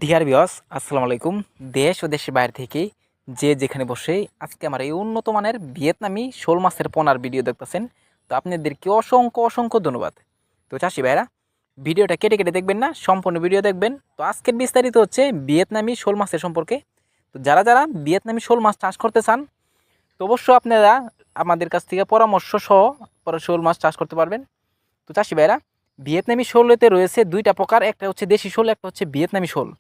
Dear viewers, আসসালামু আলাইকুম। দেশ ও দেশের বাইরে থেকে যে যেখানে বসে আজকে আমার এই উন্নত মানের ভিয়েতনামি শোল মাছের পোনার ভিডিও দেখতেছেন, তো আপনাদেরকে অসংখ্য অসংখ্য ধন্যবাদ। তো চাষি ভাইরা, ভিডিওটা কেটে কেটে দেখবেন না, সম্পূর্ণ ভিডিও দেখবেন। তো আজকের বিস্তারিত হচ্ছে ভিয়েতনামি শোল মাছের সম্পর্কে। তো যারা যারা ভিয়েতনামি শোল মাছ চাষ করতে চান, তো অবশ্যই আপনারা আমাদের কাছ থেকে পরামর্শ সহ শোল মাছ চাষ করতে পারবেন। তো চাষি ভাইরা, ভিয়েতনামি শোলেতে রয়েছে দুইটা প্রকার, একটা হচ্ছে দেশি শোল, একটা হচ্ছে ভিয়েতনামি শোল।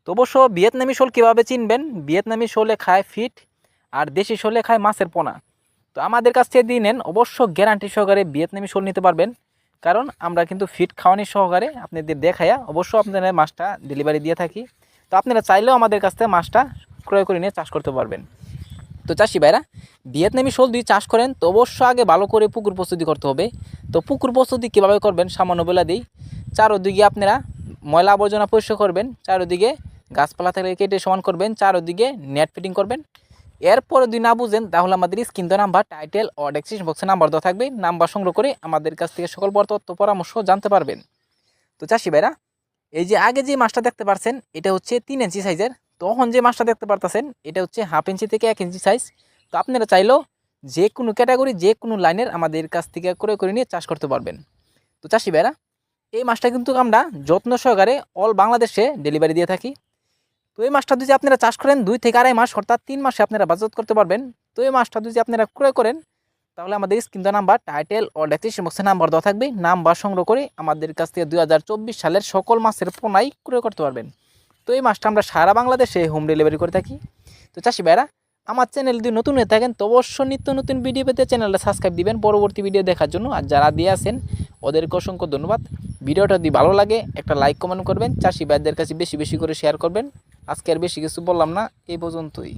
তো অবশ্য ভিয়েতনামি শোল কীভাবে চিনবেন? ভিয়েতনামি শোলে খায় ফিট আর দেশি শোলে খায় মাছের পোনা। তো আমাদের কাছ থেকে দিয়ে নেন, অবশ্য গ্যারান্টি সহকারে ভিয়েতনামি শোল নিতে পারবেন, কারণ আমরা কিন্তু ফিট খাওয়ানি সহকারে আপনাদের দেখাইয়া অবশ্য আপনাদের মাছটা ডেলিভারি দিয়ে থাকি। তো আপনারা চাইলেও আমাদের কাছ থেকে মাছটা ক্রয় করে নিয়ে চাষ করতে পারবেন। তো চাষি ভাইরা, ভিয়েতনামি শোল যদি চাষ করেন তো অবশ্য আগে ভালো করে পুকুর প্রস্তুতি করতে হবে। তো পুকুর প্রস্তুতি কীভাবে করবেন সামান্য বলে দিই। চারোদিকে আপনারা ময়লা আবর্জনা পরিষ্কার করবেন, চারোদিকে গাছপালা থেকে কেটে সমান করবেন, চারোদিকে নেট ফিটিং করবেন। এরপরে যদি না বুঝেন তাহলে আমাদের স্ক্রিন নাম্বার, টাইটেল ও ডেসক্রিপশন বক্সে নাম্বার দেওয়া থাকবে, নাম্বার সংগ্রহ করে আমাদের কাছ থেকে সকল তথ্য পরামর্শ জানতে পারবেন। তো চাষি ভাইরা, এই যে আগে যে মাছটা দেখতে পাচ্ছেন এটা হচ্ছে 3 ইঞ্চি সাইজের, তখন যে মাছটা দেখতে পারতেছেন এটা হচ্ছে 1/2 ইঞ্চি থেকে 1 ইঞ্চি সাইজ। তো আপনারা চাইলেও যে কোনো ক্যাটাগরি, যে কোনো লাইনের আমাদের কাছ থেকে ক্রয় করে নিয়ে চাষ করতে পারবেন। তো চাষি ভাইরা, এই মাছটা কিন্তু আমরা যত্ন সহকারে অল বাংলাদেশে ডেলিভারি দিয়ে থাকি। তো এই মাছটা যদি আপনারা চাষ করেন 2 থেকে আড়াই মাস, অর্থাৎ 3 মাসে আপনারা বাজারজাত করতে পারবেন। তো এই মাছটা যদি আপনারা ক্রয় করেন তাহলে আমাদের স্ক্রিন নাম্বার, টাইটেল ও ডেসক্রিপশন বক্সে নাম্বার দেওয়া থাকবে, নাম্বার সংগ্রহ করে আমাদের কাছ থেকে 2024 সালের সকল মাছের পোনাই ক্রয় করতে পারবেন। তো এই মাছটা আমরা সারা বাংলাদেশে হোম ডেলিভারি করে থাকি। তো চাষি ভাইরা, আমার চ্যানেল যদি নতুন হয়ে থাকেন তো অবশ্যই নিত্য নতুন ভিডিও পেতে চ্যানেলটা সাবস্ক্রাইব দিবেন পরবর্তী ভিডিও দেখার জন্য। আর যারা দিয়ে আছেন ওদেরকে অসংখ্য ধন্যবাদ। ভিডিওটা যদি ভালো লাগে একটা লাইক কমেন্ট করবেন, চাষি ভাইদের কাছে বেশি বেশি করে শেয়ার করবেন। আজকে আর বেশি কিছু বললাম না, এই পর্যন্তই।